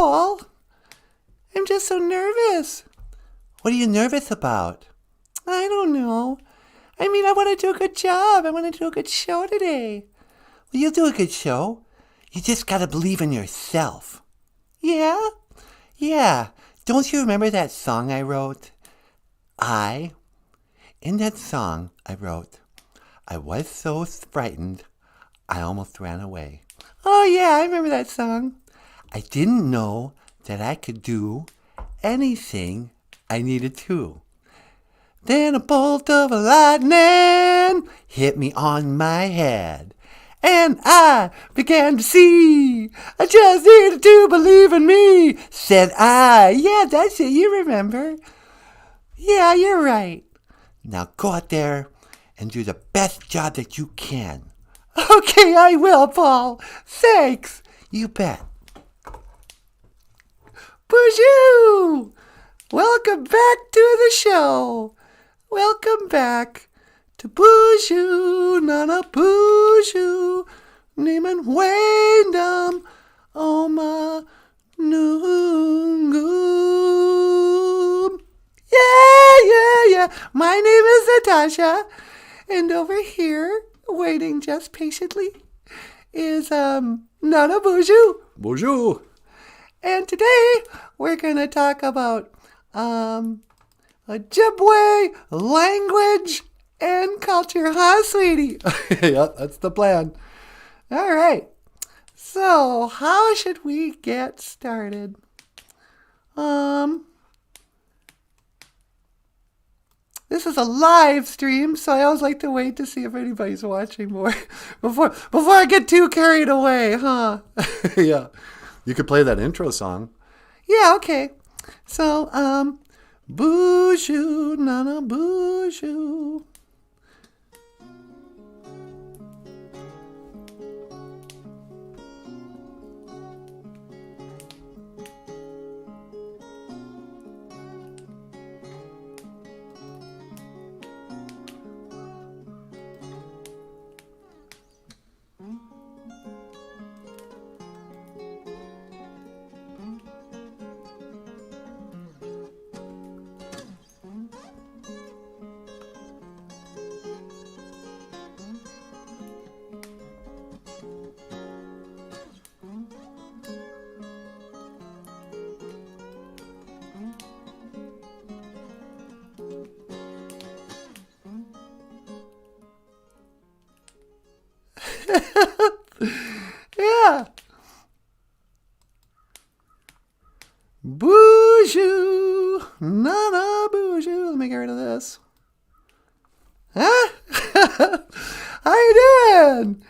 Paul. I'm just so nervous. What are you nervous about? I don't know. I mean, I want to do a good job. I want to do a good show today. Well, you'll do a good show. You just gotta believe in yourself. Yeah? Yeah. Don't you remember that song I wrote? In that song I wrote, I was so frightened, I almost ran away. Oh, yeah, I remember that song. I didn't know that I could do anything I needed to. Then a bolt of lightning hit me on my head. And I began to see. I just needed to believe in me, said I. Yeah, that's it. You remember. Yeah, you're right. Now go out there and do the best job that you can. Okay, I will, Paul. Thanks. You bet. Boujou! Welcome back to the show. Welcome back to Boozhoo Nanaboozhoo, Neeman Wyndham, Oma Noongoom. Yeah. My name is Natasha, and over here, waiting just patiently, is Nanaboozhoo. Bonjour. And today, we're going to talk about OJIBWE, language, and culture, huh, sweetie? Yep, that's the plan. All right. So, how should we get started? This is a live stream, so I always like to wait to see if anybody's watching more before I get too carried away, huh? Yeah. You could play that intro song. Yeah, okay. So, Boozhoo Nanaboozhoo. Yeah. Boozhoo Nanaboozhoo. Let me get rid of this. Huh? How you doing?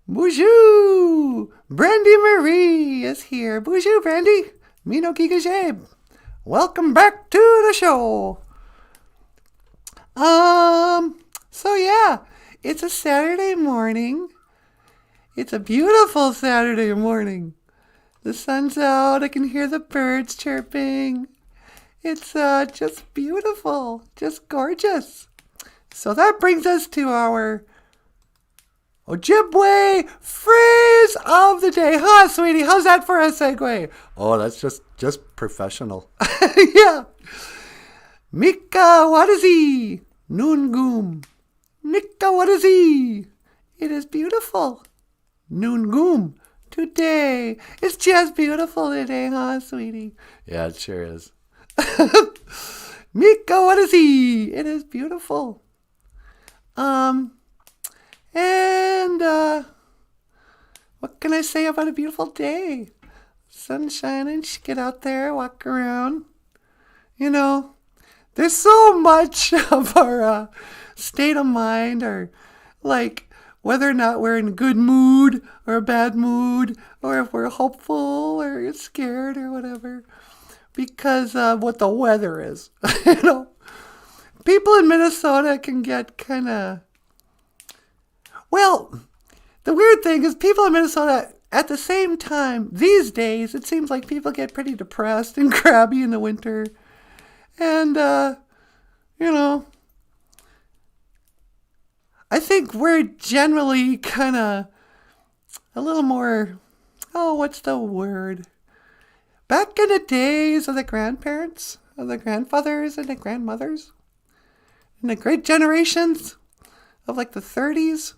Boujou. Brandy Marie is here. Boujou, Brandy. Mino Gigajabe. Welcome back to the show. So yeah, it's a Saturday morning. It's a beautiful Saturday morning. The sun's out. I can hear the birds chirping. It's just beautiful, just gorgeous. So that brings us to our OJIBWE phrase of the day. Huh, sweetie? How's that for a segue? Oh, that's just professional. Yeah. Mika wadazi noongoom. Mika wadazi. It is beautiful. Noongoom. Today. It's just beautiful today, huh, sweetie? Yeah, it sure is. Mika wadazi. It is beautiful. What can I say about a beautiful day? Sun shining, get out there, walk around. You know, there's so much of our state of mind, or like whether or not we're in a good mood or a bad mood, or if we're hopeful or scared or whatever, because of what the weather is. You know, people in Minnesota can get kind of, well, the weird thing is people in Minnesota, at the same time, these days, it seems like people get pretty depressed and crabby in the winter. And, you know, I think we're generally kind of a little more, what's the word? back in the days of the grandparents, of the grandfathers and the grandmothers, and the great generations of like the 30s,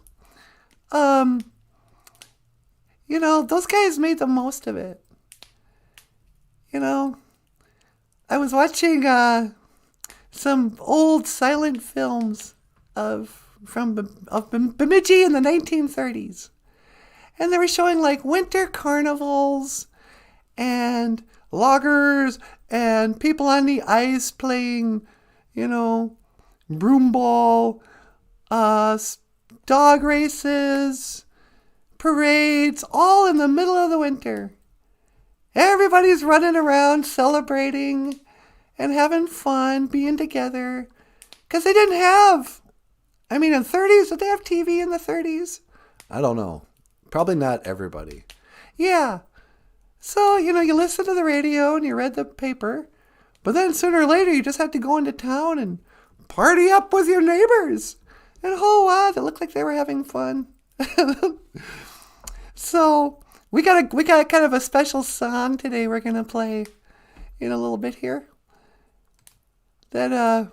those guys made the most of it. I was watching some old silent films of Bemidji in the 1930s. And they were showing like winter carnivals and loggers and people on the ice playing, broom ball, dog races, parades, all in the middle of the winter. Everybody's running around celebrating and having fun, being together. Because they didn't have, in the 30s, did they have TV in the 30s? I don't know. Probably not everybody. Yeah. So, you listen to the radio and you read the paper. But then sooner or later, you just had to go into town and party up with your neighbors. And oh, wow, they looked like they were having fun. So we got kind of a special song today we're going to play in a little bit here. That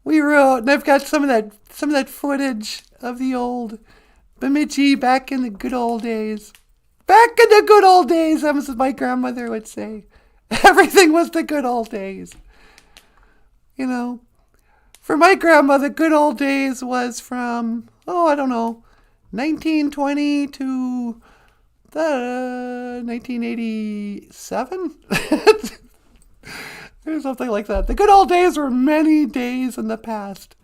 we wrote, and I've got some of that footage of the old Bemidji back in the good old days. Back in the good old days, as my grandmother would say. Everything was the good old days. For my grandmother, good old days was from, 1920 to 1987? Or something like that. The good old days were many days in the past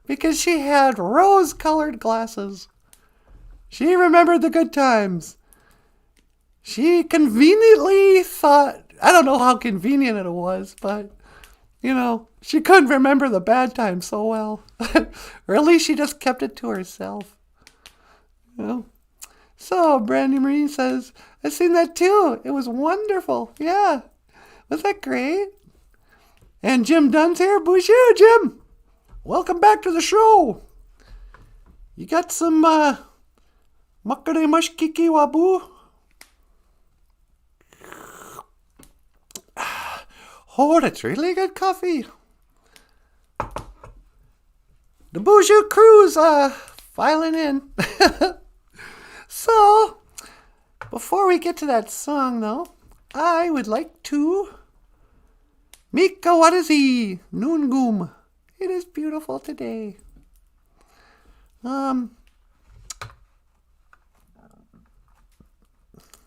because she had rose-colored glasses. She remembered the good times. She conveniently thought, I don't know how convenient it was, but, she couldn't remember the bad times so well. Or at least she just kept it to herself. So, Brandy Marie says, I seen that too. It was wonderful. Yeah. Was that great? And Jim Dunn's here. Boozhoo, Jim. Welcome back to the show. You got some makare mashkiki wabu? Oh, that's really good coffee. The Boozhoo crew's filing in. So, before we get to that song, though, I would like to Mika Wadazi Noongum. It is beautiful today. What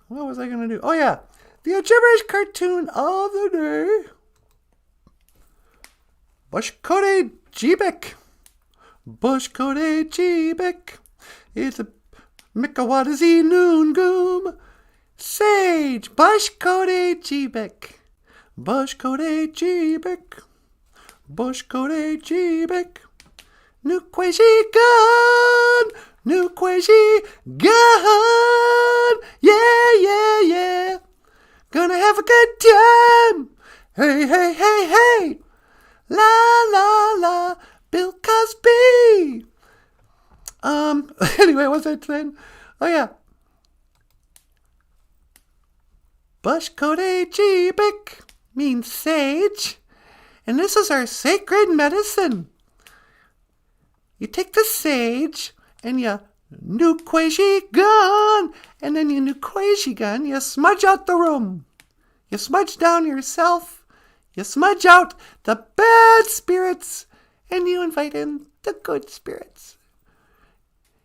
was I going to do? Oh, yeah. The gibberish cartoon of the day. Bushkode Jibek. Bushkode Jibek. It's a Mikawadazi Noongum. Sage. Bushkode Jibek. Bushkode Jibek. Bushkode Jibek. Nukweshi gun. Nukweshi gun. Yeah, yeah, yeah. Gonna have a good time. Hey, hey, hey, hey. La, la, la. Bill Cosby. Anyway, what's that saying? Oh, yeah. Bushkode Jibik means sage. And this is our sacred medicine. You take the sage and you nukweshi gun. And then you nukweshi gun, you smudge out the room. You smudge down yourself. You smudge out the bad spirits. And you invite in the good spirits.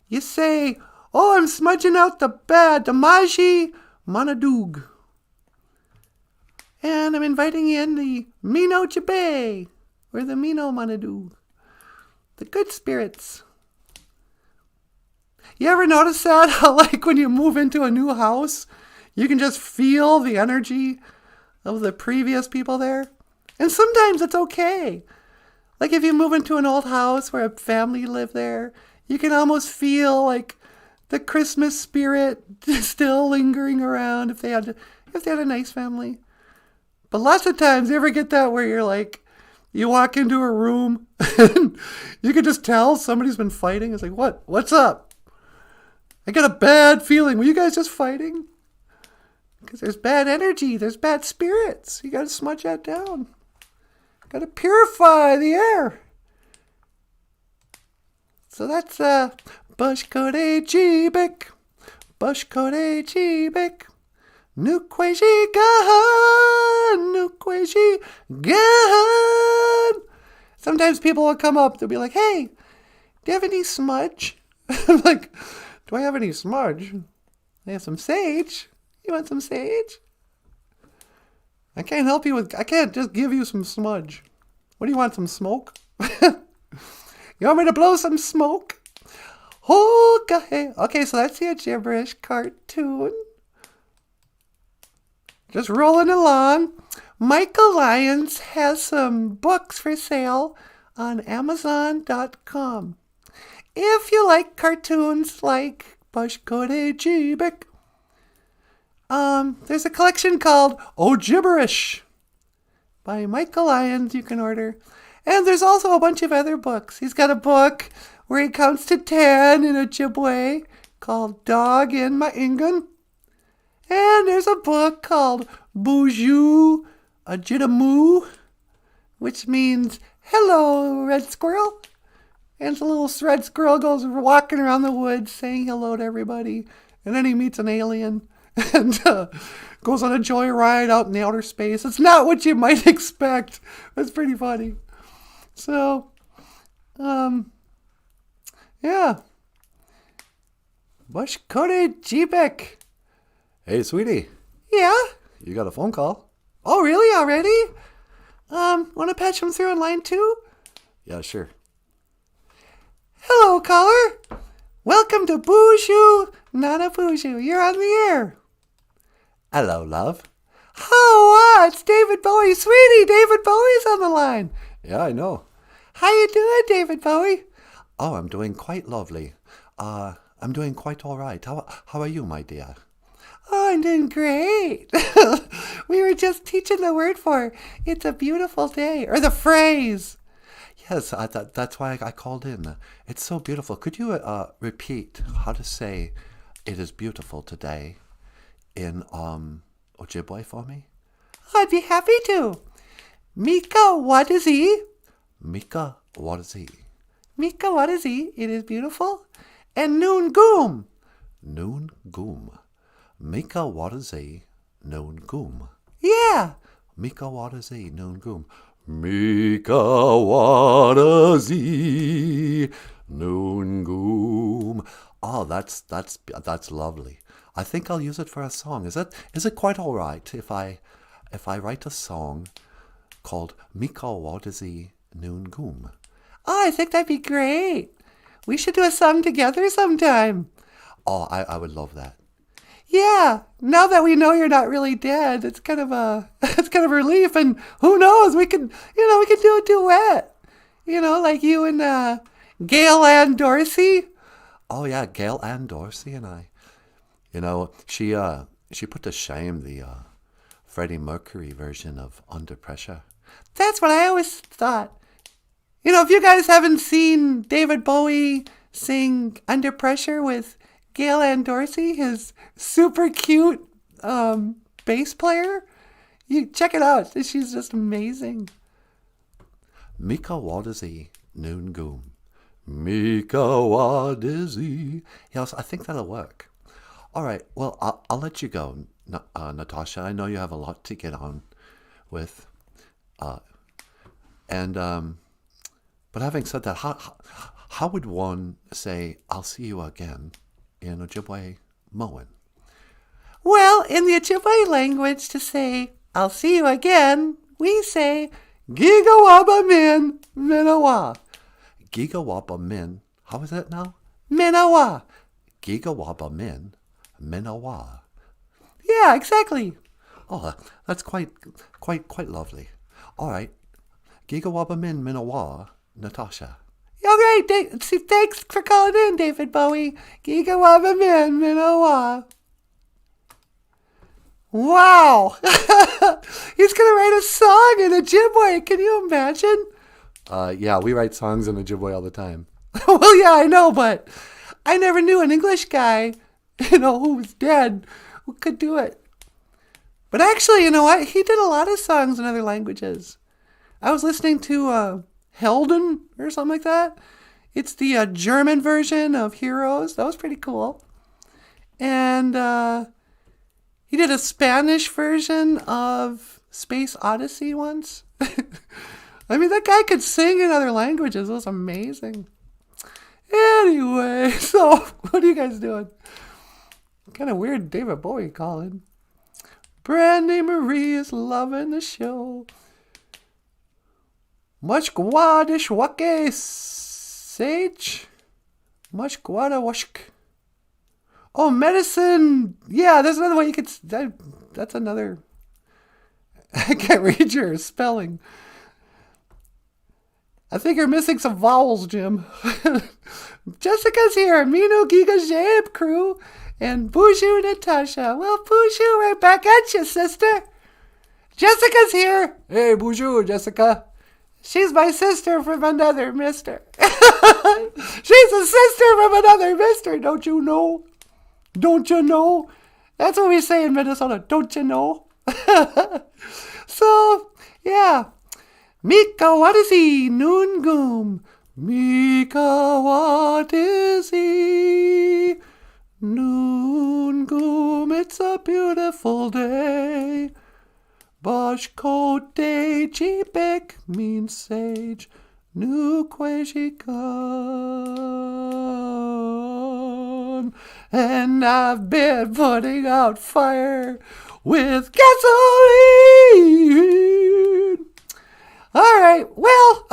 You say, oh, I'm smudging out the bad, the Maji Manadoog. And I'm inviting in the Mino Jabe, or the Mino Manadoog. The good spirits. You ever notice that? How, like, when you move into a new house, you can just feel the energy of the previous people there? And sometimes it's okay. Like, if you move into an old house where a family lived there, you can almost feel, like, the Christmas spirit still lingering around if they had a nice family. But lots of times, you ever get that where you're like, you walk into a room, and you can just tell somebody's been fighting. It's like, what? What's up? I got a bad feeling. Were you guys just fighting? Because there's bad energy. There's bad spirits. You got to smudge that down. Got to purify the air. So that's OJIBWE. OJIBWE. Nukweji gahan. Nukweji gahan. Sometimes people will come up. They'll be like, hey, do you have any smudge? I'm like, do I have any smudge? I have some sage. You want some sage? I can't help you with, I can't just give you some smudge. What do you want, some smoke? You want me to blow some smoke? Okay, so that's the gibberish cartoon. Just rolling along. Michael Lyons has some books for sale on Amazon.com. If you like cartoons like OJIBWE, there's a collection called OJIBWE by Michael Lyons you can order. And there's also a bunch of other books. He's got a book where he counts to 10 in Ojibwe called Dog in My Ingun. And there's a book called Boozhoo Nanaboozhoo, which means hello, red squirrel. And the little red squirrel goes walking around the woods saying hello to everybody. And then he meets an alien and goes on a joyride out in the outer space. It's not what you might expect. It's pretty funny. So, yeah. OJIBWE. Hey, sweetie. Yeah? You got a phone call? Oh, really? Already? Want to patch him through in line 2? Yeah, sure. Hello, caller. Welcome to Boozhoo Nanaboozhoo. You're on the air. Hello, love. Oh, it's David Bowie. Sweetie, David Bowie's on the line. Yeah, I know. How you doing, David Bowie? Oh, I'm doing quite lovely. I'm doing quite all right. How are you, my dear? Oh, I'm doing great. We were just teaching the word for it's a beautiful day, or the phrase. Yes, that's why I called in. It's so beautiful. Could you repeat how to say it is beautiful today in Ojibwe for me? I'd be happy to. Mika, what is he? Mika, what is he? Mika, what is he? It is beautiful. And noon goom. Noon goom. Mika, what is he? Noon goom. Yeah. Mika, what is he? Noon goom. Mika, what is he? Noon goom. Oh, that's lovely. I think I'll use it for a song. Is it quite all right if I write a song called Mika, what is he? Noon goom? Oh, I think that'd be great. We should do a song together sometime. Oh, I would love that. Yeah, now that we know you're not really dead, it's kind of a relief. And who knows, we could do a duet. Like you and Gail Ann Dorsey. Oh yeah, Gail Ann Dorsey and I. She put to shame the Freddie Mercury version of Under Pressure. That's what I always thought. If you guys haven't seen David Bowie sing Under Pressure with Gail Ann Dorsey, his super cute bass player, you check it out. She's just amazing. Mika Wadizzy, Noon Goom. Mika Wadizzy. Yes, I think that'll work. All right, well, I'll let you go, Natasha. I know you have a lot to get on with. But having said that, how would one say, I'll see you again in Ojibwe Moen? Well, in the Ojibwe language, to say, I'll see you again, we say, Gigawaba min minawa. Gigawaba min, how is that now? Minawa. Gigawaba min minawa. Yeah, exactly. Oh, that's quite lovely. All right. Gigawaba min minawa, Natasha. All right, thanks for calling in, David Bowie. Gigawaba min minawa. Wow. He's going to write a song in Ojibwe. Can you imagine? Yeah, we write songs in Ojibwe all the time. Well, yeah, I know, but I never knew an English guy, who was dead, who could do it. But actually, you know what? He did a lot of songs in other languages. I was listening to Helden or something like that. It's the German version of Heroes. That was pretty cool. And he did a Spanish version of Space Odyssey once. I mean, that guy could sing in other languages. It was amazing. Anyway, so what are you guys doing? Kind of weird David Bowie calling. Brandy Marie is loving the show. Mushkwadishwake sage. Mushkwadawashk. Oh, medicine. Yeah, there's another way you could. That's another. I can't read your spelling. I think you're missing some vowels, Jim. Jessica's here. Mino Giga Jabe crew. And Boozhoo Natasha. Well, Boujou, right back at you, sister. Jessica's here. Hey, Boujou, Jessica. She's my sister from another mister. She's a sister from another mister. Don't you know? Don't you know? That's what we say in Minnesota. Don't you know? So, yeah. Mika, what is he? Noongum. Mika, what is he? Noongum, it's a beautiful day. Bashkote Jibek means sage. Nukwejikan. And I've been putting out fire with gasoline. All right, well,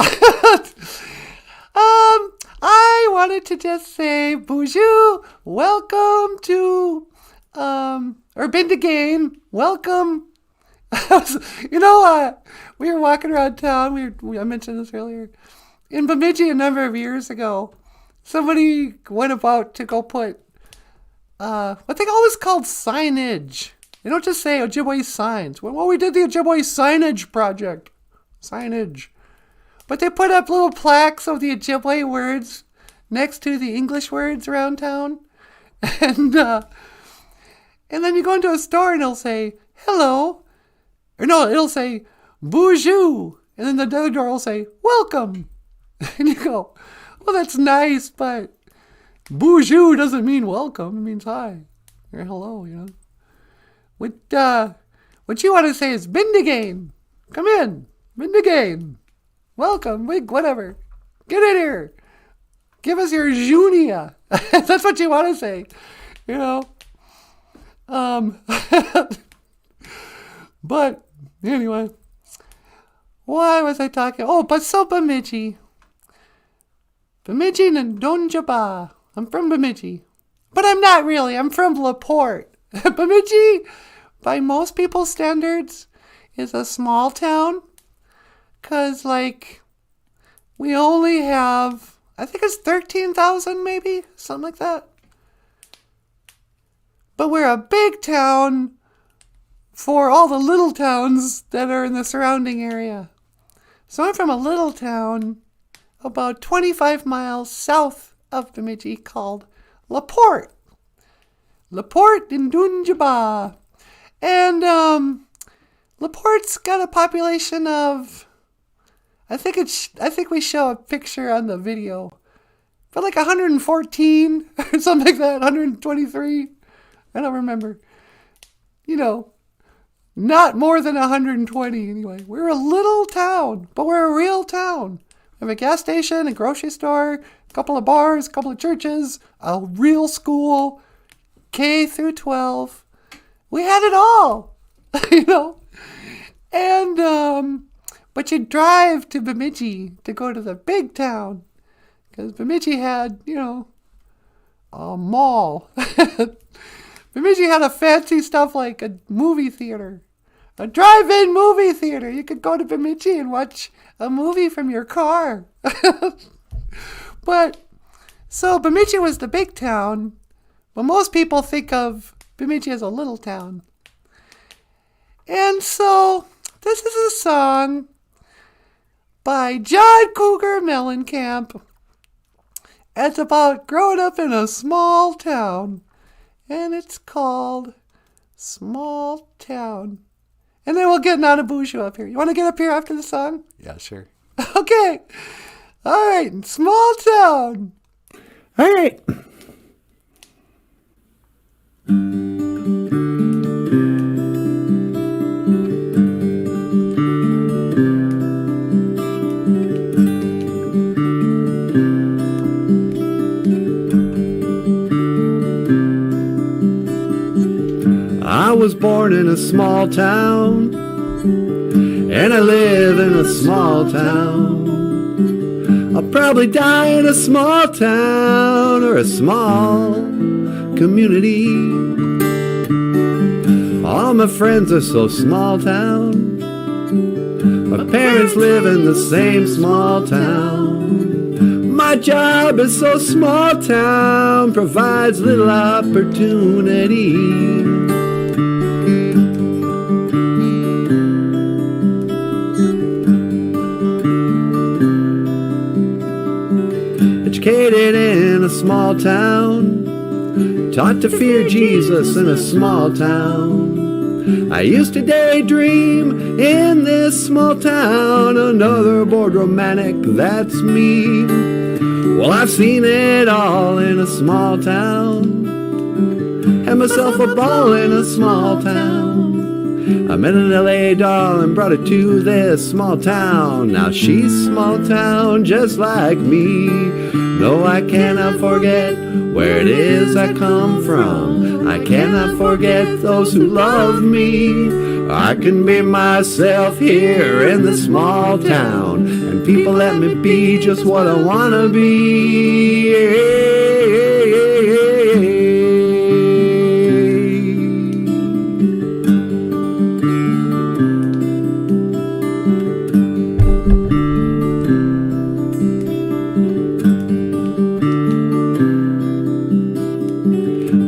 I wanted to just say, Boujou, welcome to, or been to game, welcome. We were walking around town, I mentioned this earlier, in Bemidji a number of years ago. Somebody went about to go put, what they always called signage. They don't just say Ojibwe signs. Well, we did the Ojibwe signage project. Signage. But they put up little plaques of the Ojibwe words next to the English words around town. And then you go into a store and it'll say, hello. Or no, it'll say, Boujou. And then the other door will say, welcome. And you go, well, that's nice, but Boujou doesn't mean welcome. It means hi or hello, you know. What you want to say is Bindigain. Come in. Bindigain. Welcome. Whatever. Get in here. Give us your Junia. That's what you want to say. You know. But anyway. Why was I talking? Oh, but so Bemidji. Bemidji and Donjaba. I'm from Bemidji. But I'm not really. I'm from LaPorte. Bemidji, by most people's standards, is a small town. Because, we only have, I think it's 13,000 maybe, something like that. But we're a big town for all the little towns that are in the surrounding area. So I'm from a little town about 25 miles south of Bemidji called LaPorte. LaPorte in Dunjaba. And LaPorte's got a population of, I think we show a picture on the video, but 114 or something like that, 123. I don't remember. You know, not more than 120 anyway. We're a little town, but we're a real town. We have a gas station, a grocery store, a couple of bars, a couple of churches, a real school, K through 12. We had it all, you know. And, but you drive to Bemidji to go to the big town. Because Bemidji had, you know, a mall. Bemidji had a fancy stuff like a movie theater. A drive-in movie theater. You could go to Bemidji and watch a movie from your car. But, so Bemidji was the big town. But most people think of Bemidji as a little town. And so, this is a song by John Cougar Mellencamp. It's about growing up in a small town. And it's called Small Town. And then we'll get Nanaboozhoo up here. You want to get up here after the song? Yeah, sure. Okay. All right. Small town. All right. I was born in a small town, and I live in a small town. I'll probably die in a small town or a small community. All my friends are so small town. My parents live in the same small town. My job is so small town, provides little opportunity. Educated in a small town, taught to fear Jesus in a small town. I used to daydream in this small town, another bored romantic, that's me. Well, I've seen it all in a small town, had myself a ball in a small town. I met an LA doll and brought her to this small town. Now she's small town just like me. No, I cannot forget where it is I come from. I cannot forget those who love me. I can be myself here in this small town, and people let me be just what I wanna be.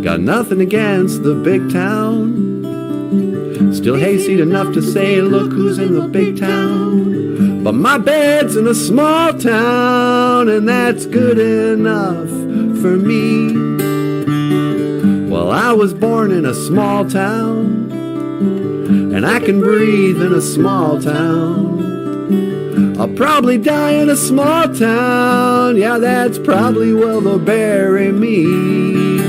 Got nothing against the big town, still hayseed enough to say, look who's in the big town. But my bed's in a small town, and that's good enough for me. Well, I was born in a small town, and I can breathe in a small town. I'll probably die in a small town, yeah, that's probably where they'll bury me.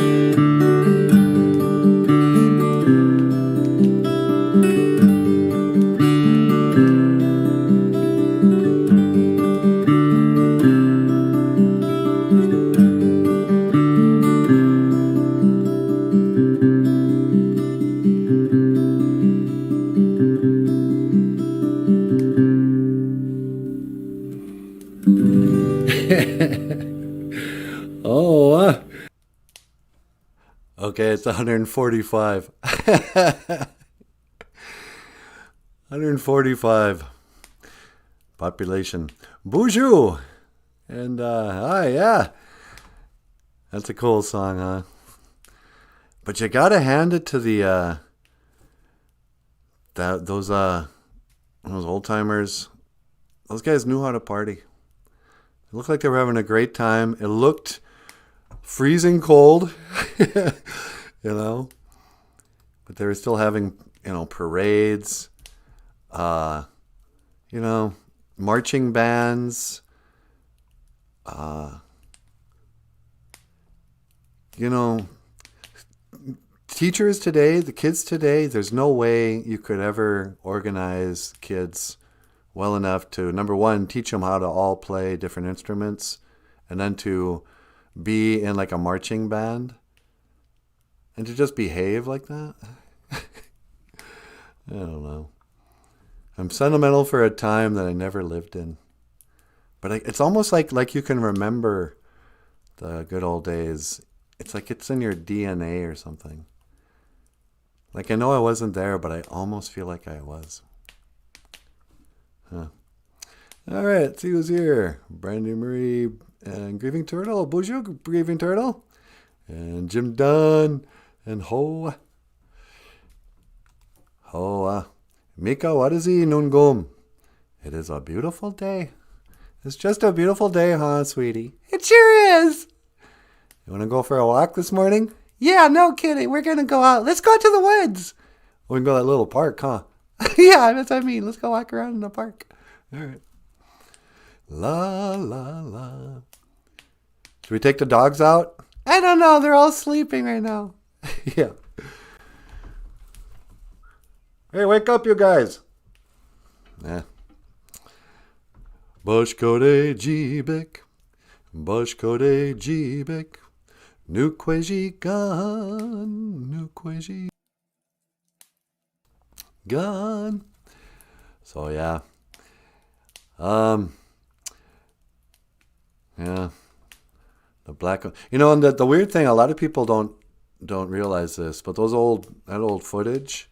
Okay, it's 145. 145 population. Boujou! And, hi, yeah. That's a cool song, huh? But you gotta hand it to the, those old timers. Those guys knew how to party. It looked like they were having a great time. It looked freezing cold, you know, but they were still having, parades, marching bands, teachers today, the kids today, there's no way you could ever organize kids well enough to, number one, teach them how to all play different instruments, and then to be in like a marching band and to just behave like that. I don't know. I'm sentimental for a time that I never lived in, but it's almost like you can remember the good old days. It's like it's in your DNA or something. Like, I know I wasn't there, but I almost feel like I was. Huh. All right, let's see who's here. Brandy Marie and Grieving Turtle. Boujou, Grieving Turtle. And Jim Dunn. And Hoa. Mika, what is he? Nungum. It is a beautiful day. It's just a beautiful day, huh, sweetie? It sure is. You want to go for a walk this morning? Yeah, no kidding. We're going to go out. Let's go out to the woods. We can go to that little park, huh? Yeah, that's what I mean. Let's go walk around in the park. All right. La, la, la. Should we take the dogs out? I don't know. They're all sleeping right now. Yeah. Hey, wake up, you guys. Yeah. OJIBWE, OJIBWE, Nukweji gone, Nukweji gone. So yeah. Yeah. The black, and the weird thing, a lot of people don't realize this, but that old footage,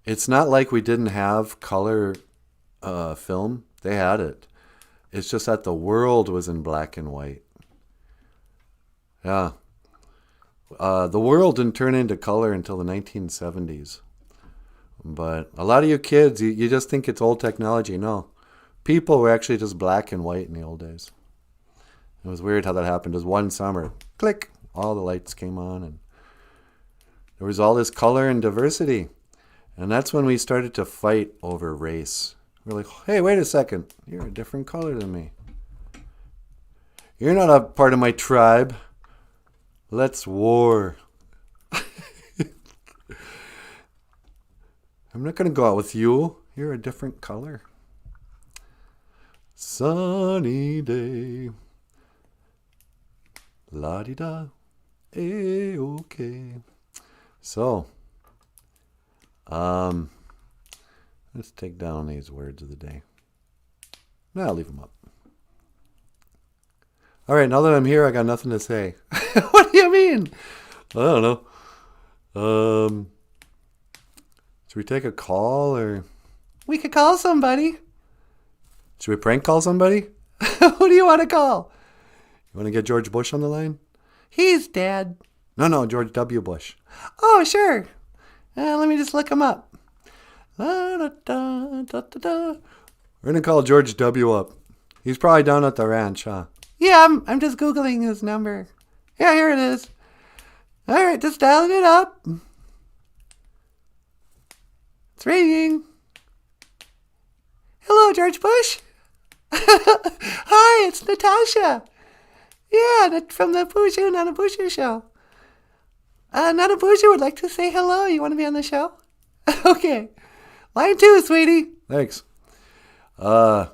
it's not like we didn't have color film. They had it. It's just that the world was in black and white. Yeah. The world didn't turn into color until the 1970s. But a lot of you kids, you just think it's old technology. No. People were actually just black and white in the old days. It was weird how that happened. Just one summer, click, all the lights came on, and there was all this color and diversity. And that's when we started to fight over race. We're like, hey, wait a second. You're a different color than me. You're not a part of my tribe. Let's war. I'm not going to go out with you. You're a different color. Sunny day. La-di-da. A-okay. So, let's take down these words of the day. No, I'll leave them up. All right, now that I'm here, I got nothing to say. What do you mean? I don't know. Should we take a call or? We could call somebody. Should we prank call somebody? Who do you want to call? You want to get George Bush on the line? He's dead. No, George W. Bush. Oh, sure. Let me just look him up. We're going to call George W. up. He's probably down at the ranch, huh? Yeah, I'm just Googling his number. Yeah, here it is. All right, just dialing it up. It's ringing. Hello, George Bush. Hi, it's Natasha. Yeah, from the Boozhoo Nanaboozhoo show. Nanaboozhoo would like to say hello. You want to be on the show? Okay. Line 2, sweetie. Thanks. Mr.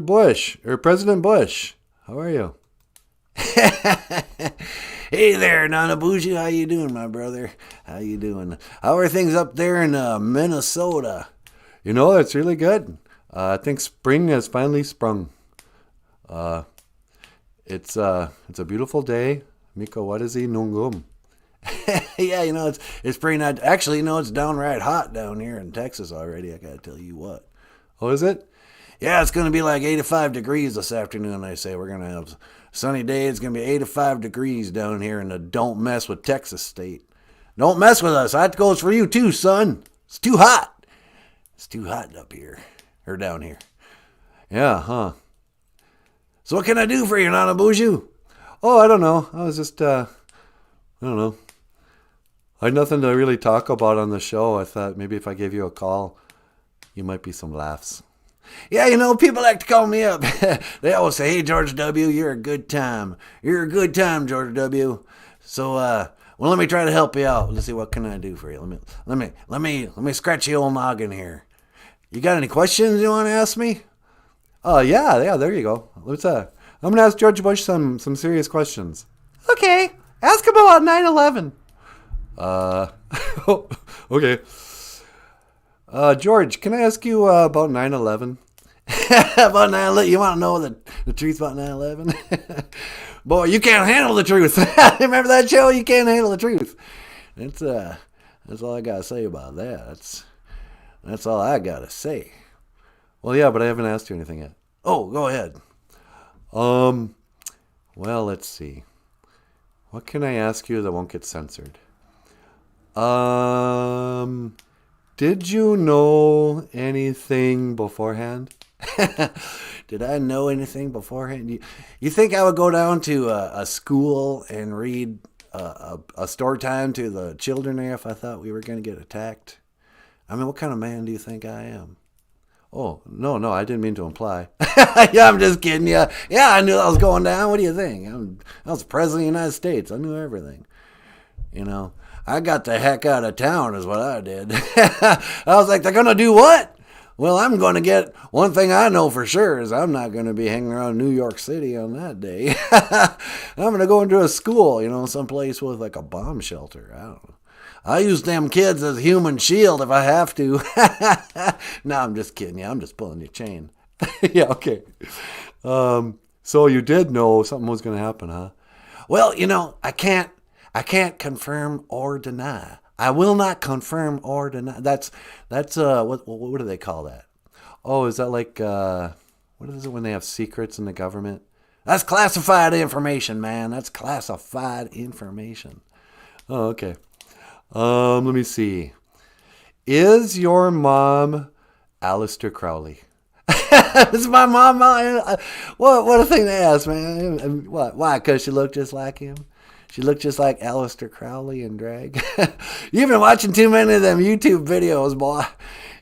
Bush, or President Bush, how are you? Hey there, Nanaboozhoo. How you doing, my brother? How you doing? How are things up there in Minnesota? It's really good. I think spring has finally sprung. It's a beautiful day. Miko, what is he? Nungum. Yeah, it's pretty nice. Actually, it's downright hot down here in Texas already. I gotta tell you what. Oh, is it? Yeah, it's gonna be like 85 degrees this afternoon. They say we're gonna have a sunny day. It's gonna be 85 degrees down here in the Don't Mess with Texas state. Don't mess with us. That goes for you too, son. It's too hot. It's too hot up here or down here. Yeah, huh? So what can I do for you, Nanaboozhoo? Oh, I don't know. I was just, I don't know. I had nothing to really talk about on the show. I thought maybe if I gave you a call, you might be some laughs. Yeah, people like to call me up. They always say, hey, George W., you're a good time. You're a good time, George W. So, let me try to help you out. Let's see, what can I do for you? Let me scratch your old noggin here. You got any questions you want to ask me? Oh, yeah, there you go. I'm going to ask George Bush some serious questions. Okay, ask him about 9/11. Okay. George, can I ask you about 9/11? About 9/11? You want to know the truth about 9/11? Boy, you can't handle the truth. Remember that show? You can't handle the truth. That's all I got to say about that. That's all I got to say. Well, yeah, but I haven't asked you anything yet. Oh, go ahead. Well, let's see. What can I ask you that won't get censored? Did you know anything beforehand? Did I know anything beforehand? You think I would go down to a school and read a story time to the children there if I thought we were going to get attacked? I mean, what kind of man do you think I am? Oh, no, I didn't mean to imply. Yeah, I'm just kidding. Yeah, I knew that was going down. What do you think? I was the president of the United States. I knew everything. You know, I got the heck out of town is what I did. I was like, they're going to do what? Well, I'm going to get, one thing I know for sure is I'm not going to be hanging around New York City on that day. I'm going to go into a school, someplace with like a bomb shelter. I don't know. I use them kids as a human shield if I have to. No, I'm just kidding you. I'm just pulling your chain. Yeah, okay. So you did know something was going to happen, huh? Well, I can't confirm or deny. I will not confirm or deny. That's what do they call that? Oh, is that like what is it when they have secrets in the government? That's classified information, man. That's classified information. Oh, okay. Let me see. Is your mom Aleister Crowley? Is my mom? What a thing to ask, man. What? Why? Because she looked just like him. She looked just like Aleister Crowley in drag. You've been watching too many of them YouTube videos, boy.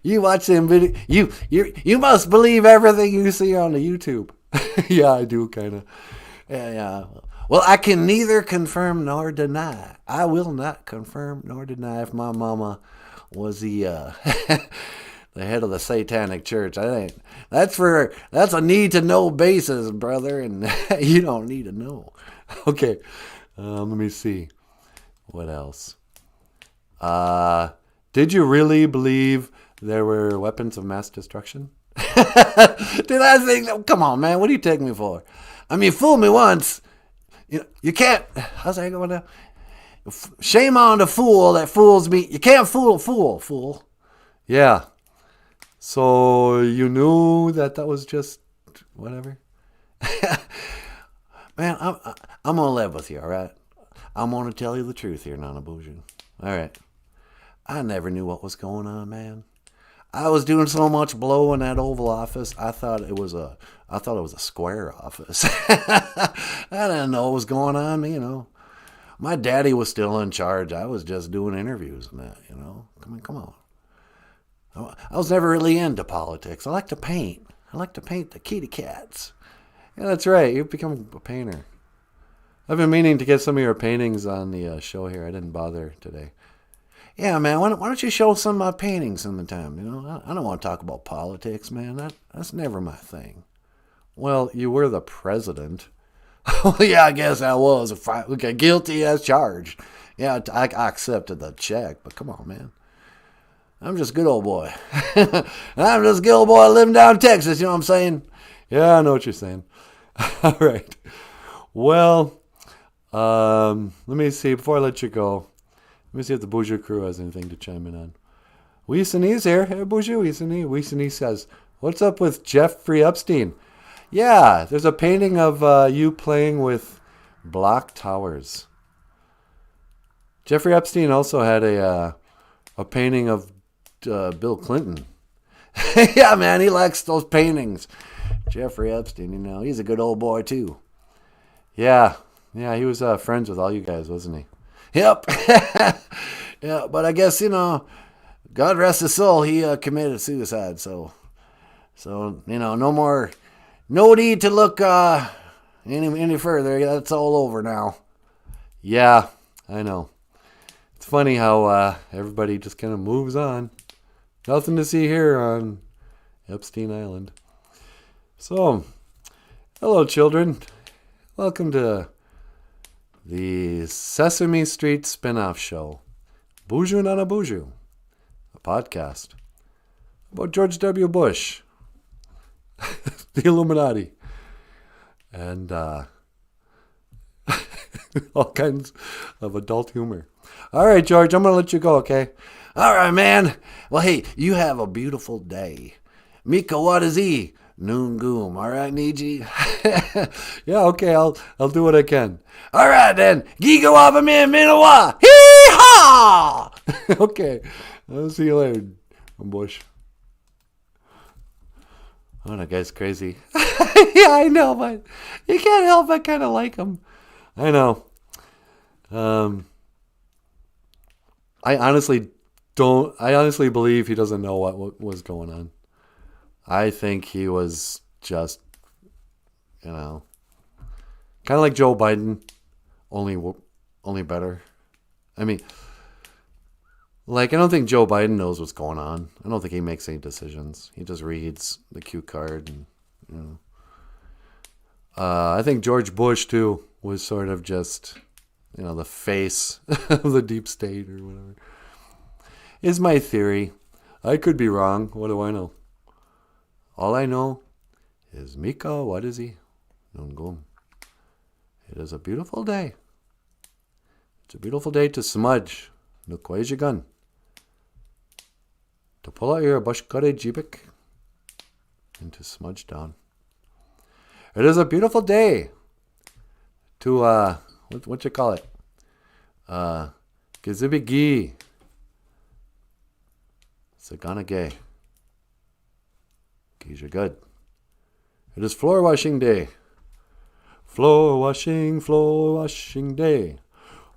You watch them videos. You must believe everything you see on the YouTube. Yeah, I do, kind of. Yeah. Well, I can neither confirm nor deny. I will not confirm nor deny if my mama was the the head of the Satanic Church. That's a need to know basis, brother, and you don't need to know. Okay, let me see. What else? Did you really believe there were weapons of mass destruction? Did I think? Come on, man. What do you take me for? I mean, fool me once. You can't. How's that going now? Shame on the fool that fools me. You can't fool a fool. Yeah. So you knew that was just whatever. Man, I'm gonna live with you, all right? I'm gonna tell you the truth here, Nanaboozhoo. All right. I never knew what was going on, man. I was doing so much blow in that Oval Office. I thought it was a square office. I didn't know what was going on, My daddy was still in charge. I was just doing interviews and that, Come on. I was never really into politics. I like to paint. I like to paint the kitty cats. Yeah, that's right. You've become a painter. I've been meaning to get some of your paintings on the show here. I didn't bother today. Yeah, man, why don't you show some of my paintings sometime? I don't want to talk about politics, man. That's never my thing. Well, you were the president. Well, yeah, I guess I was. Okay, guilty as charged. Yeah, I accepted the check, but come on, man. I'm just a good old boy. I'm just a good old boy living down in Texas, you know what I'm saying? Yeah, I know what you're saying. All right. Well, let me see. Before I let you go, let me see if the Boujou crew has anything to chime in on. Weesonese here. Hey, Boujou, Weesonese says, what's up with Jeffrey Epstein? Yeah, there's a painting of you playing with block towers. Jeffrey Epstein also had a painting of Bill Clinton. Yeah, man, he likes those paintings. Jeffrey Epstein, he's a good old boy, too. Yeah, he was friends with all you guys, wasn't he? Yep. Yeah, but I guess, God rest his soul, he committed suicide, so no need to look any further. That's all over now. Yeah, I know. It's funny how everybody just kind of moves on. Nothing to see here on Epstein Island. So, hello children. Welcome to the Sesame Street spin-off show, Boozhoo Nanaboozhoo, a podcast about George W. Bush, the Illuminati, and all kinds of adult humor. All right, George, I'm going to let you go, okay? All right, man. Well, hey, you have a beautiful day. Mika wadazi, noon goom. All right, Niji? Yeah, okay, I'll do what I can. All right, then. Giga waba min minawa. Hee-haw! Okay, I'll see you later, Bush. Oh, that guy's crazy. Yeah, I know, but you can't help but kind of like him. I know. I honestly honestly believe he doesn't know what was going on. I think he was just, kind of like Joe Biden, only better. I mean, I don't think Joe Biden knows what's going on. I don't think he makes any decisions. He just reads the cue card. And, I think George Bush, too, was sort of just, the face of the deep state or whatever. Is my theory. I could be wrong. What do I know? All I know is Mika, what is he? Nungum. It is a beautiful day. It's a beautiful day to smudge. Nukwajigan. To pull out your bashkare jibik and to smudge down. It is a beautiful day to, what you call it? Gizibigi. Saganage. Gija good. It is floor washing day. Floor washing day.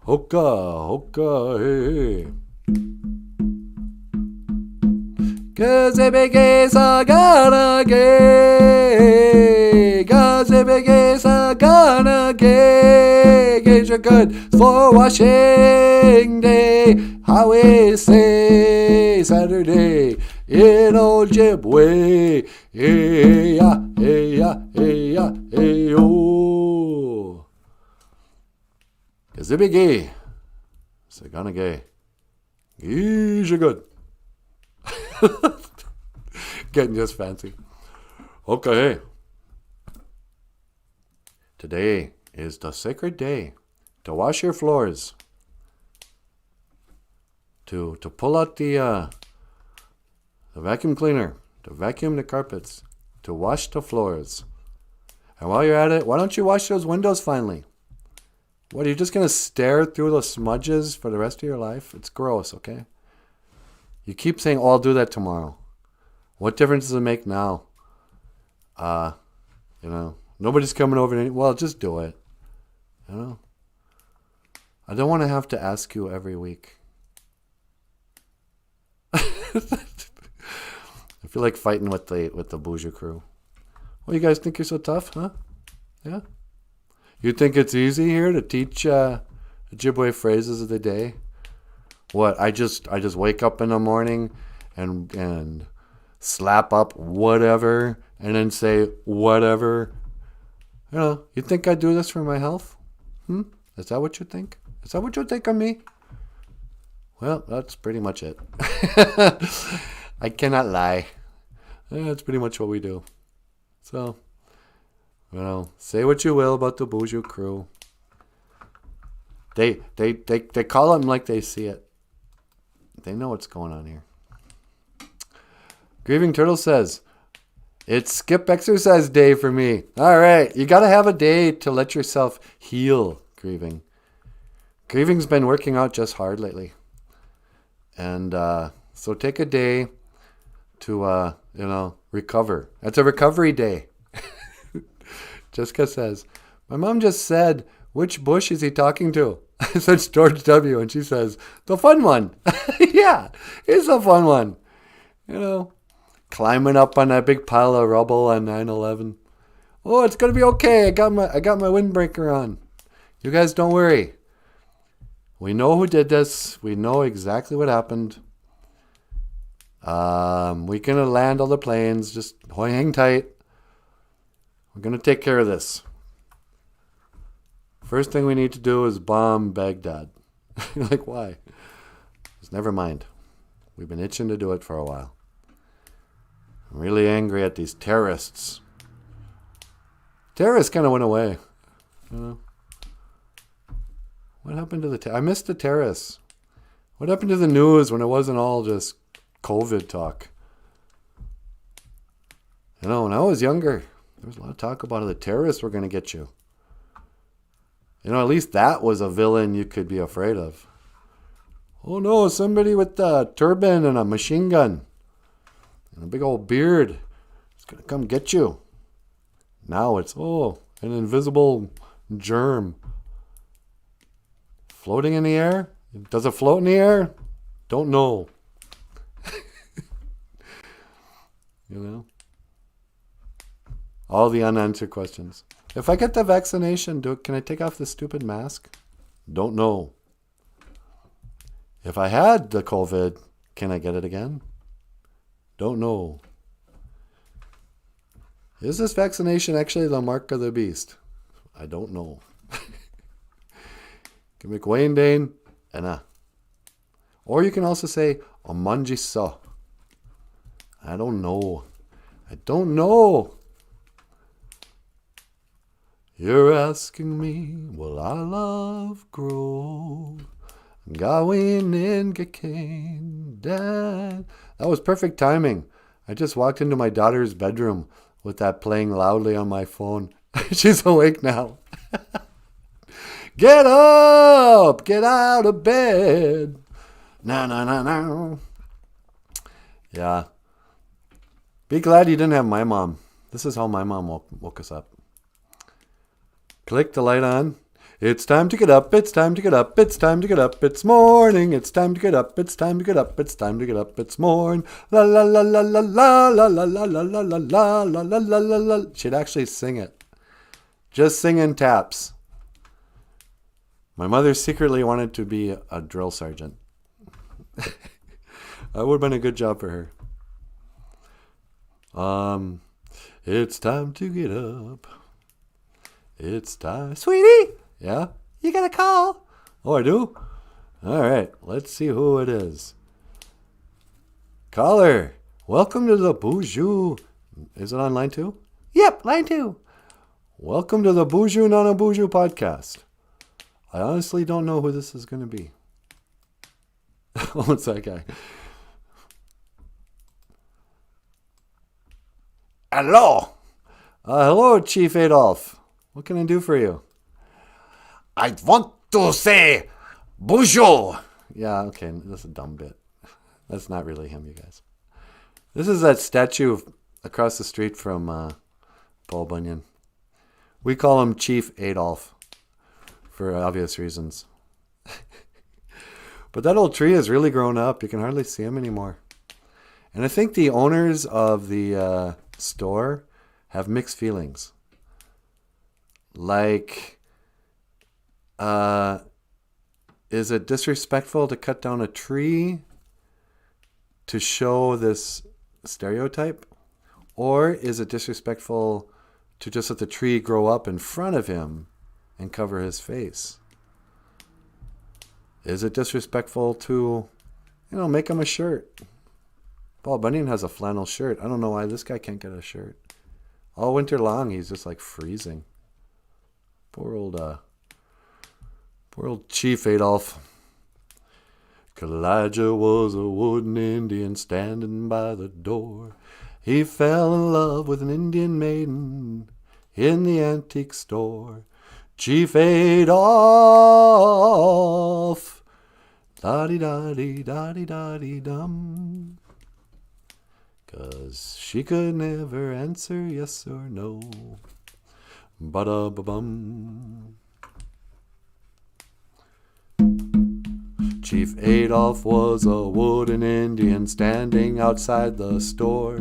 Hoka, hey. Gazebege saganage. Gazebege saganage. Gija good. Floor washing day. How we say Saturday in OJIBWE. Hey ya, hey ya, hey ya, hey yo. Gazibigi. Saganage. Gija good. Getting just fancy. Okay. Today is the sacred day to wash your floors. To pull out the vacuum cleaner, to vacuum the carpets, to wash the floors. And while you're at it, why don't you wash those windows finally? What, are you just going to stare through the smudges for the rest of your life? It's gross, okay? You keep saying, oh, I'll do that tomorrow. What difference does it make now? Nobody's coming over. Well, just do it. I don't want to have to ask you every week. I feel like fighting with the Boujou crew. Well, you guys think you're so tough, huh? Yeah? You think it's easy here to teach Ojibwe phrases of the day? What, I just wake up in the morning and slap up whatever and then say whatever. You think I do this for my health? Is that what you think? Is that what you think of me? Well, that's pretty much it. I cannot lie. That's pretty much what we do. So, say what you will about the Boozhoo crew. They call them like they see it. They know what's going on here. Grieving Turtle says, it's skip exercise day for me. All right, you got to have a day to let yourself heal, Grieving. Grieving's been working out just hard lately. And so take a day to, recover. It's a recovery day. Jessica says, my mom just said, which bush is he talking to? I said, George W. And she says, the fun one. Yeah, it's a fun one. Climbing up on that big pile of rubble on 9/11. Oh, it's going to be okay. I got my windbreaker on. You guys don't worry. We know who did this. We know exactly what happened. We can land all the planes. Just hang tight. We're going to take care of this. First thing we need to do is bomb Baghdad. You're like, why? Just never mind. We've been itching to do it for a while. I'm really angry at these terrorists. Terrorists kind of went away. What happened to the I missed the terrorists. What happened to the news when it wasn't all just COVID talk? When I was younger, there was a lot of talk about how the terrorists were going to get you. At least that was a villain you could be afraid of. Oh no, somebody with a turban and a machine gun and a big old beard is going to come get you. Now it's, an invisible germ. Floating in the air? Does it float in the air? Don't know. You know? All the unanswered questions. If I get the vaccination, can I take off the stupid mask? Don't know. If I had the COVID, can I get it again? Don't know. Is this vaccination actually the mark of the beast? I don't know. Can make Wayne Dane and or you can also say Omanji sa. I don't know. I don't know. You're asking me, will our love grow? Gawin and Gakain Dad. That was perfect timing. I just walked into my daughter's bedroom with that playing loudly on my phone. She's awake now. Get up! Get out of bed! No. Yeah. Be glad you didn't have my mom. This is how my mom woke us up. Click the light on. It's time to get up, it's time to get up, it's time to get up, it's morning, it's time to get up, it's time to get up, it's time to get up, it's morning. La la la la la la la la la la la la la la la la la la. She'd actually sing it. Just singing taps. My mother secretly wanted to be a drill sergeant. That would have been a good job for her. It's time to get up. It's time. Sweetie! Yeah? You got a call. Oh, I do? All right. Let's see who it is. Caller, welcome to the Boozhoo. Is it on line 2? Yep, line 2. Welcome to the Boozhoo Nanaboozhoo podcast. I honestly don't know who this is going to be. Oh, it's that guy. Hello. Hello, Chief Adolf. What can I do for you? I want to say Bonjour. Yeah, okay. That's a dumb bit. That's not really him, you guys. This is that statue across the street from Paul Bunyan. We call him Chief Adolf for obvious reasons. But that old tree has really grown up. You can hardly see him anymore. And I think the owners of the store have mixed feelings. Like, is it disrespectful to cut down a tree to show this stereotype? Or is it disrespectful to just let the tree grow up in front of him and cover his face? Is it disrespectful to, make him a shirt? Paul Bunyan has a flannel shirt. I don't know why this guy can't get a shirt. All winter long, he's just like freezing. Poor old Chief Adolf. Elijah was a wooden Indian standing by the door. He fell in love with an Indian maiden in the antique store. Chief Adolf. Da-dee-da-dee-da-dee-da-dee-dum. 'Cause she could never answer yes or no. Ba-da-ba-bum. Chief Adolf was a wooden Indian standing outside the store.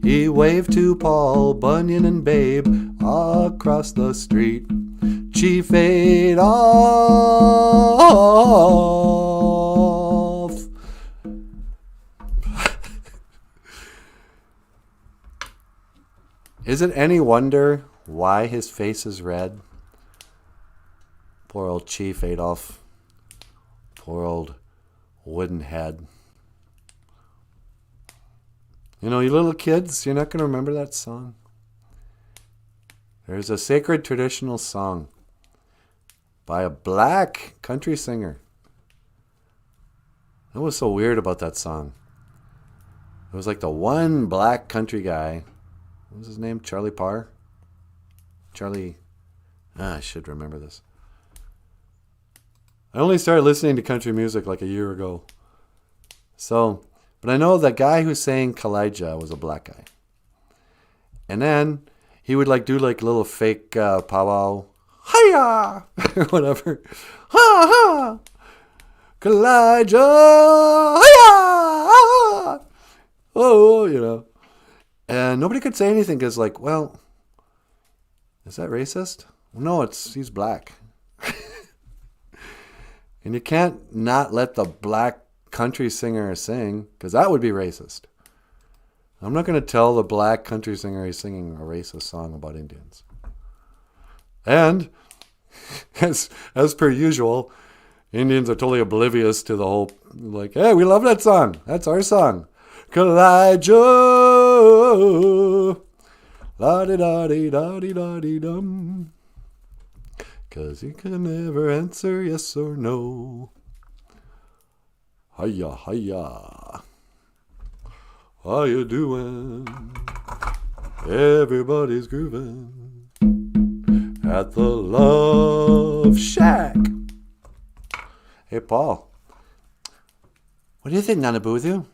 He waved to Paul Bunyan and Babe across the street. Chief Adolf. Is it any wonder why his face is red? Poor old Chief Adolf. Poor old wooden head. You little kids, you're not going to remember that song. There's a sacred traditional song by a black country singer. What was so weird about that song? It was like the one black country guy. What was his name? Charlie Parr? I should remember this. I only started listening to country music like a year ago. But I know the guy who sang Kalijah was a black guy. And then he would do little fake powwow. Hiya! Or whatever. Ha ha! Kalijah! Hiya! Oh, And nobody could say anything because, like, well, is that racist? Well, no, he's black. And you can't not let the black country singer sing because that would be racist. I'm not going to tell the black country singer he's singing a racist song about Indians. And as per usual, Indians are totally oblivious to the whole, like, hey, we love that song. That's our song. Kalijah. La-di-da-di-da-di-da-di-dum. 'Cause you can never answer yes or no. Hiya, hiya. How you doing? Everybody's grooving at the Love Shack. Hey, Paul. What is it, Nanaboozhoo?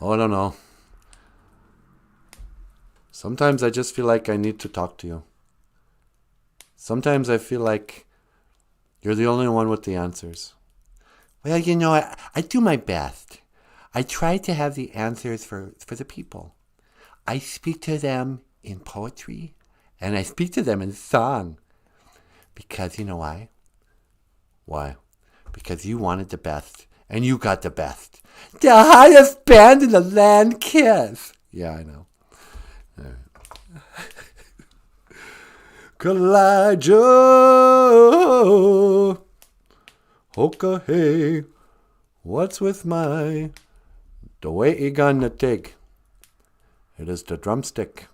Oh, I don't know. Sometimes I just feel like I need to talk to you. Sometimes I feel like you're the only one with the answers. Well, I do my best. I try to have the answers for the people. I speak to them in poetry, and I speak to them in song. Because you know why? Why? Because you wanted the best, and you got the best. The highest band in the land, Kiss. Yeah, I know. Kalijah, Hoka hey, what's with my the way you gonna take? It is the drumstick.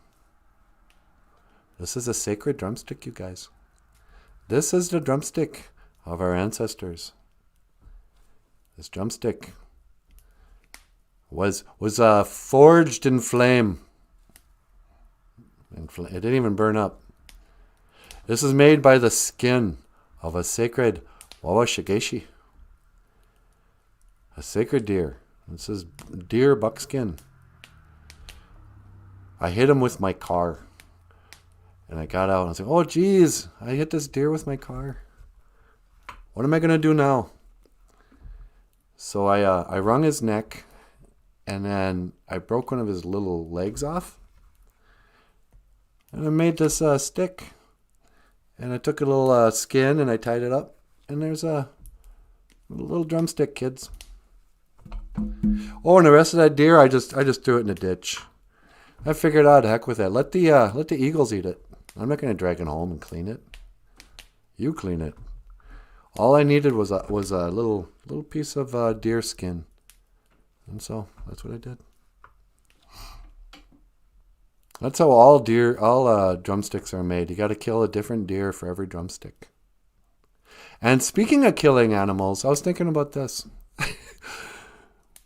This is a sacred drumstick, you guys. This is the drumstick of our ancestors. This drumstick was forged in flame. It didn't even burn up. This is made by the skin of a sacred Wawashigeshi, a sacred deer. This is deer buckskin. I hit him with my car. And I got out and I was like, oh, geez, I hit this deer with my car. What am I going to do now? So I wrung his neck, and then I broke one of his little legs off. And I made this stick. And I took a little skin and I tied it up. And there's a little drumstick, kids. Oh, and the rest of that deer, I just threw it in the ditch. I figured out, heck with it. Let the eagles eat it. I'm not going to drag it home and clean it. You clean it. All I needed was a little piece of deer skin. And so that's what I did. That's how all drumsticks are made. You got to kill a different deer for every drumstick. And speaking of killing animals, I was thinking about this.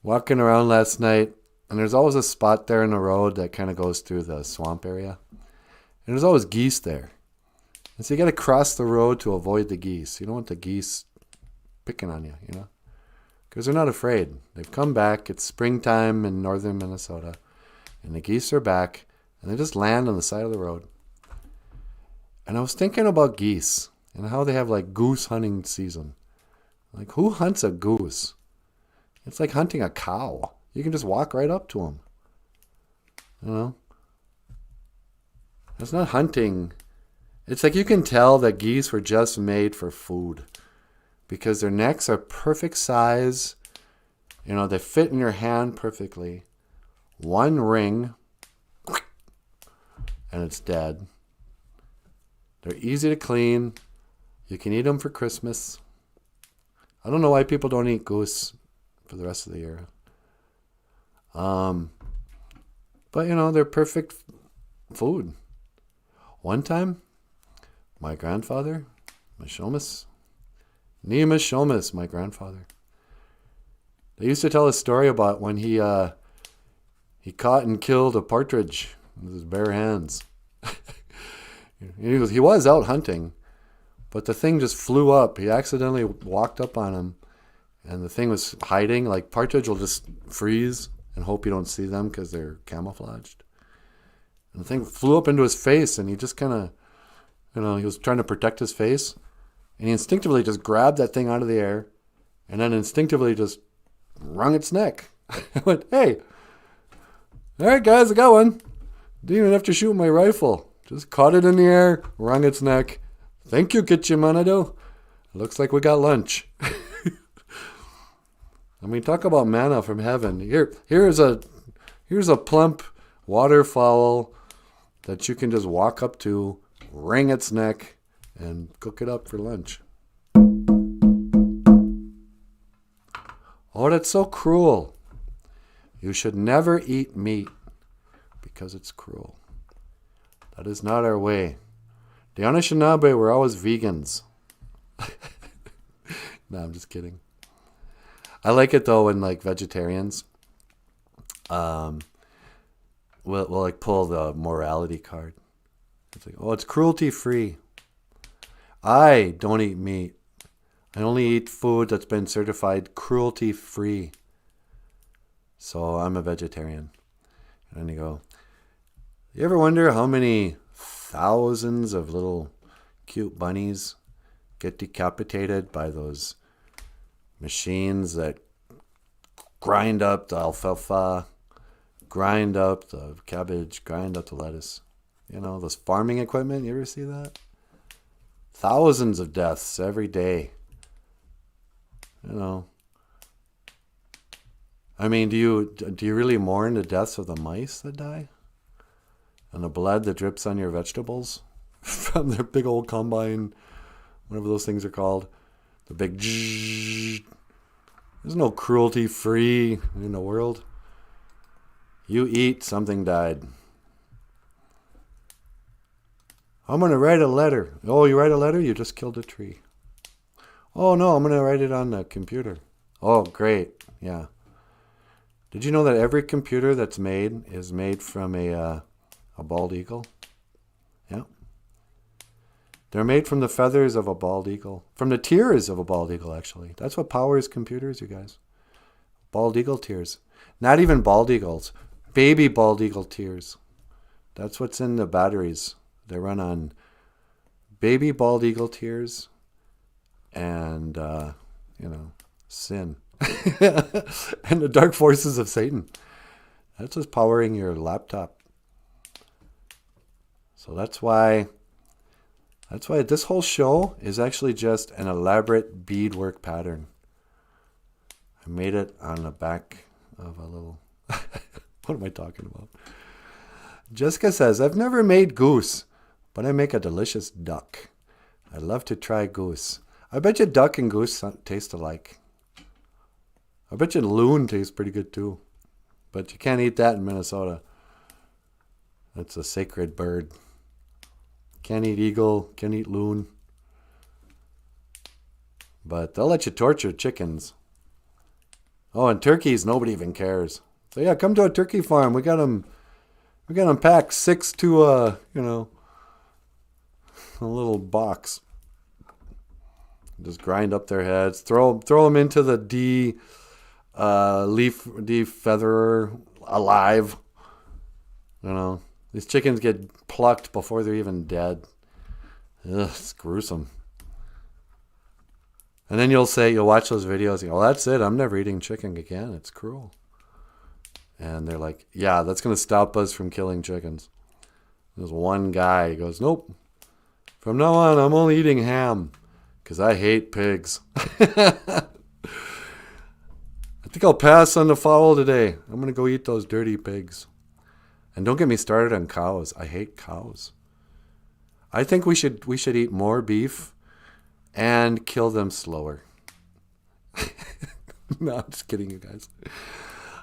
Walking around last night, and there's always a spot there in the road that kind of goes through the swamp area. And there's always geese there. And so you got to cross the road to avoid the geese. You don't want the geese picking on you, because they're not afraid. They've come back. It's springtime in northern Minnesota, and the geese are back. And they just land on the side of the road. And I was thinking about geese and how they have like goose hunting season. Like, who hunts a goose? It's like hunting a cow. You can just walk right up to them. It's not hunting. It's like you can tell that geese were just made for food because their necks are perfect size. They fit in your hand perfectly. One ring. And it's dead. They're easy to clean. You can eat them for Christmas. I don't know why people don't eat goose for the rest of the year. But they're perfect food. One time, my grandfather, Mishomis, my grandfather, they used to tell a story about when he caught and killed a partridge with his bare hands. He was out hunting, but the thing just flew up. He accidentally walked up on him, and the thing was hiding. Like, partridge will just freeze and hope you don't see them because they're camouflaged. And the thing flew up into his face, and he just kind of, he was trying to protect his face, and he instinctively just grabbed that thing out of the air, and then instinctively just wrung its neck. I went, hey, All right, guys, I got one. Didn't even have to shoot my rifle. Just caught it in the air, wrung its neck. Thank you, Kitchimanado. Looks like we got lunch. I mean, talk about manna from heaven. Here's a plump waterfowl that you can just walk up to, wring its neck, and cook it up for lunch. Oh, that's so cruel. You should never eat meat because it's cruel. That is not our way. The Anishinaabe were always vegans. No, I'm just kidding. I like it though when like vegetarians will like pull the morality card. It's like, oh, it's cruelty free. I don't eat meat. I only eat food that's been certified cruelty free. So I'm a vegetarian. And then you go, you ever wonder how many thousands of little cute bunnies get decapitated by those machines that grind up the alfalfa, grind up the cabbage, grind up the lettuce? You know, those farming equipment, you ever see that? Thousands of deaths every day. You know. I mean, do you really mourn the deaths of the mice that die? And the blood that drips on your vegetables from their big old combine, whatever those things are called. The big zzz. There's no cruelty free in the world. You eat, something died. I'm going to write a letter. Oh, you write a letter? You just killed a tree. Oh, no, I'm going to write it on the computer. Oh, great. Yeah. Did you know that every computer that's made is made from a bald eagle? Yeah. They're made from the feathers of a bald eagle. From the tears of a bald eagle, actually. That's what powers computers, you guys. Bald eagle tears. Not even bald eagles. Baby bald eagle tears. That's what's in the batteries. They run on baby bald eagle tears and, sin. And the dark forces of Satan. That's what's powering your laptop. So that's why this whole show is actually just an elaborate beadwork pattern. I made it on the back of a little... What am I talking about? Jessica says, I've never made goose, but I make a delicious duck. I'd love to try goose. I bet you duck and goose taste alike. I bet you loon tastes pretty good too. But you can't eat that in Minnesota. That's a sacred bird. Can't eat eagle, can't eat loon. But they'll let you torture chickens. Oh, and turkeys, nobody even cares. So yeah, come to a turkey farm. We got them packed 6 to a little box. Just grind up their heads, throw them into the defeatherer alive. You know, these chickens get plucked before they're even dead. Ugh, it's gruesome. And then you'll watch those videos, and you go, well, that's it. I'm never eating chicken again. It's cruel. And they're like, yeah, that's going to stop us from killing chickens. There's one guy, he goes, nope. From now on, I'm only eating ham because I hate pigs. I think I'll pass on the fowl today. I'm going to go eat those dirty pigs. And don't get me started on cows. I hate cows. I think we should eat more beef and kill them slower. No, I'm just kidding, you guys.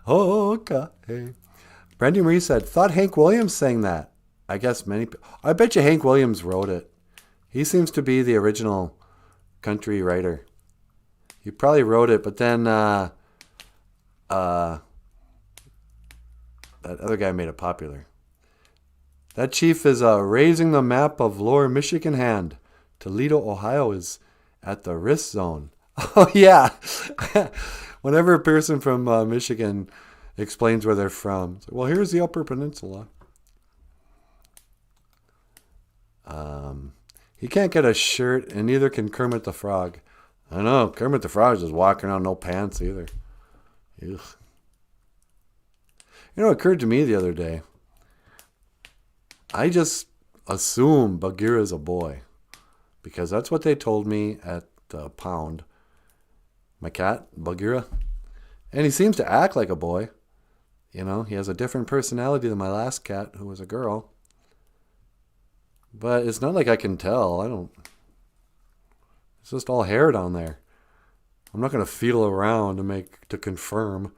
Okay. Brandy Marie said, thought Hank Williams sang that. I guess many people. I bet you Hank Williams wrote it. He seems to be the original country writer. He probably wrote it, but then that other guy made it popular. That chief is raising the map of Lower Michigan hand. Toledo, Ohio is at the risk zone. Oh, yeah. Whenever a person from Michigan explains where they're from, it's like, well, here's the Upper Peninsula. He can't get a shirt, and neither can Kermit the Frog. I know, Kermit the Frog is just walking around no pants either. Ugh. You know, it occurred to me the other day. I just assume Bagheera's a boy because that's what they told me at the pound. My cat, Bagheera. And he seems to act like a boy. You know, he has a different personality than my last cat, who was a girl. But it's not like I can tell. It's just all hair down there. I'm not going to feel around to confirm.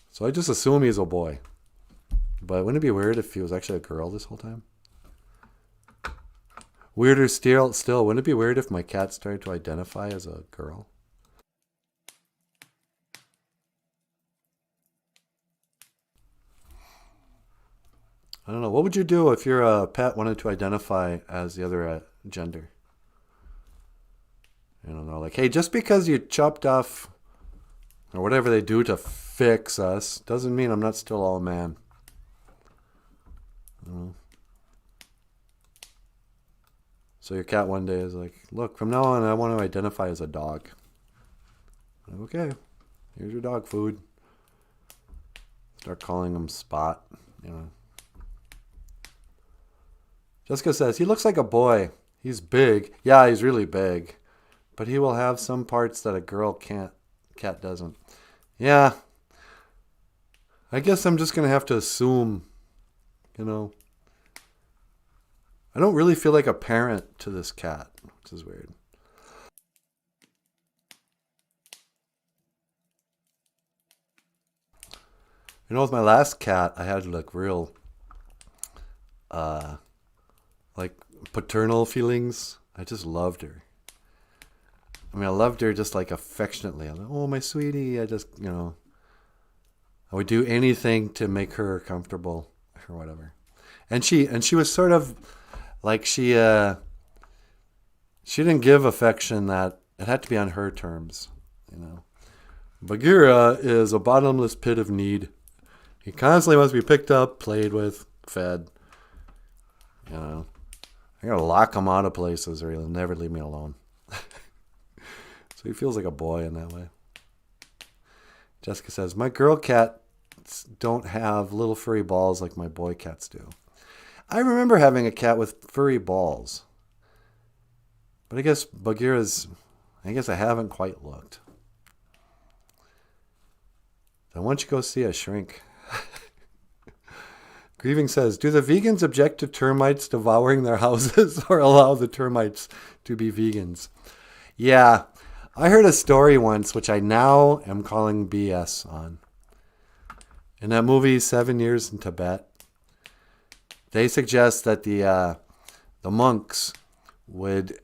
So I just assume he's a boy. But wouldn't it be weird if he was actually a girl this whole time? Weirder still, wouldn't it be weird if my cat started to identify as a girl? I don't know. What would you do if your pet wanted to identify as the other gender? I don't know. Like, hey, just because you chopped off or whatever they do to fix us doesn't mean I'm not still all man. So your cat one day is like, look, from now on I want to identify as a dog. Like, okay, here's your dog food. Start calling him Spot, you know. Jessica says, he looks like a boy. He's big. Yeah, he's really big. But he will have some parts that a cat doesn't. Yeah. I guess I'm just going to have to assume, you know. I don't really feel like a parent to this cat, which is weird. You know, with my last cat, I had like real, like paternal feelings. I just loved her. I mean, I loved her just like affectionately. I'm like, oh, my sweetie. I just, you know, I would do anything to make her comfortable or whatever. And she was sort of like she didn't give affection that it had to be on her terms, you know. Bagheera is a bottomless pit of need. He constantly wants to be picked up, played with, fed. You know, I gotta lock him out of places or he'll never leave me alone. So he feels like a boy in that way. Jessica says, my girl cats don't have little furry balls like my boy cats do. I remember having a cat with furry balls. But I guess I haven't quite looked. So why don't you go see a shrink? Grieving says, do the vegans object to termites devouring their houses or allow the termites to be vegans? Yeah, I heard a story once, which I now am calling BS on. In that movie, 7 Years in Tibet, they suggest that the monks would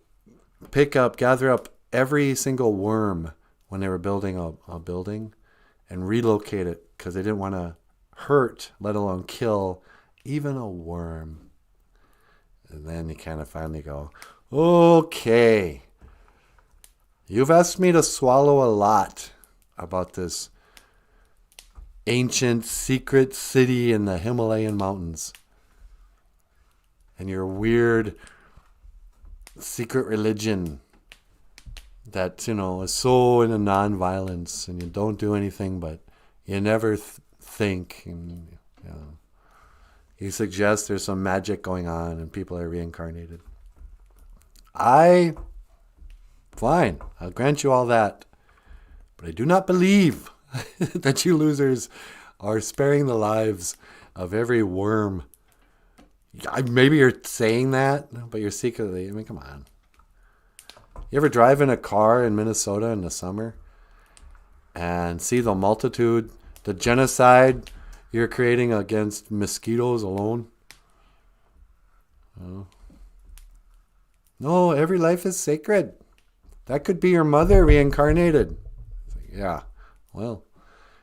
gather up every single worm when they were building a building and relocate it because they didn't want to hurt, let alone kill, even a worm. And then you kind of finally go, okay, you've asked me to swallow a lot about this ancient secret city in the Himalayan mountains and your weird secret religion that, you know, is so into non-violence and you don't do anything but you never think, and you know, you suggest there's some magic going on and people are reincarnated. Fine, I'll grant you all that, but I do not believe that you losers are sparing the lives of every worm. Maybe you're saying that, but you're secretly, I mean, come on. You ever drive in a car in Minnesota in the summer and see the multitude, the genocide you're creating against mosquitoes alone? No, every life is sacred. That could be your mother reincarnated. Yeah, well,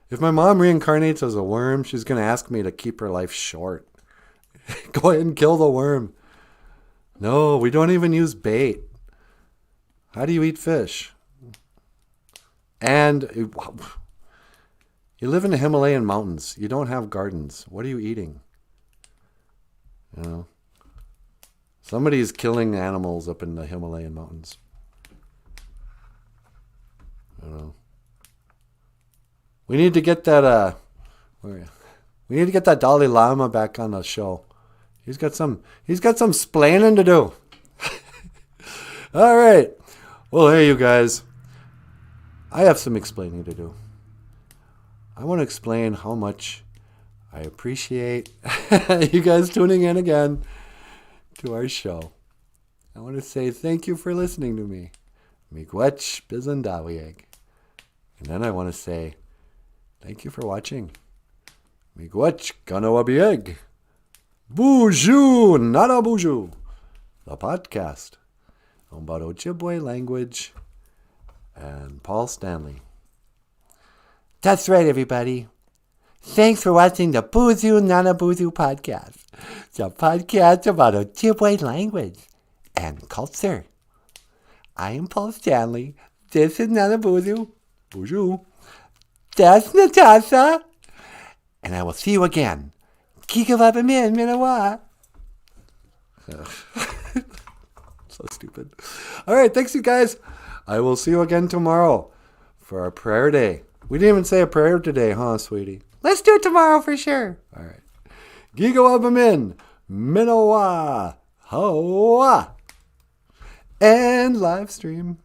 if my mom reincarnates as a worm, she's going to ask me to keep her life short. Go ahead and kill the worm. No, we don't even use bait. How do you eat fish? And you live in the Himalayan mountains. You don't have gardens. What are you eating? You know, somebody's killing animals up in the Himalayan mountains. I don't know. We need to get that. We need to get that Dalai Lama back on the show. He's got some splaining to do. All right. Well, hey, you guys. I have some explaining to do. I want to explain how much I appreciate you guys tuning in again to our show. I want to say thank you for listening to me. Miigwech bizandawieg. And then I want to say thank you for watching. Miigwech ganawabieg. Boozhoo Nanaboozhoo. The podcast about Ojibwe language and Paul Stanley. That's right, everybody. Thanks for watching the Boozhoo Nanaboozhoo podcast. The podcast about Ojibwe language and culture. I am Paul Stanley. This is Nanaboozhoo. Boujou. That's Natasha. And I will see you again. Kikavabamin Minawa. So stupid. All right, thanks, you guys. I will see you again tomorrow for our prayer day. We didn't even say a prayer today, huh, sweetie? Let's do it tomorrow for sure. All right. Gigawabamin, Minawa, Hawa, and live stream.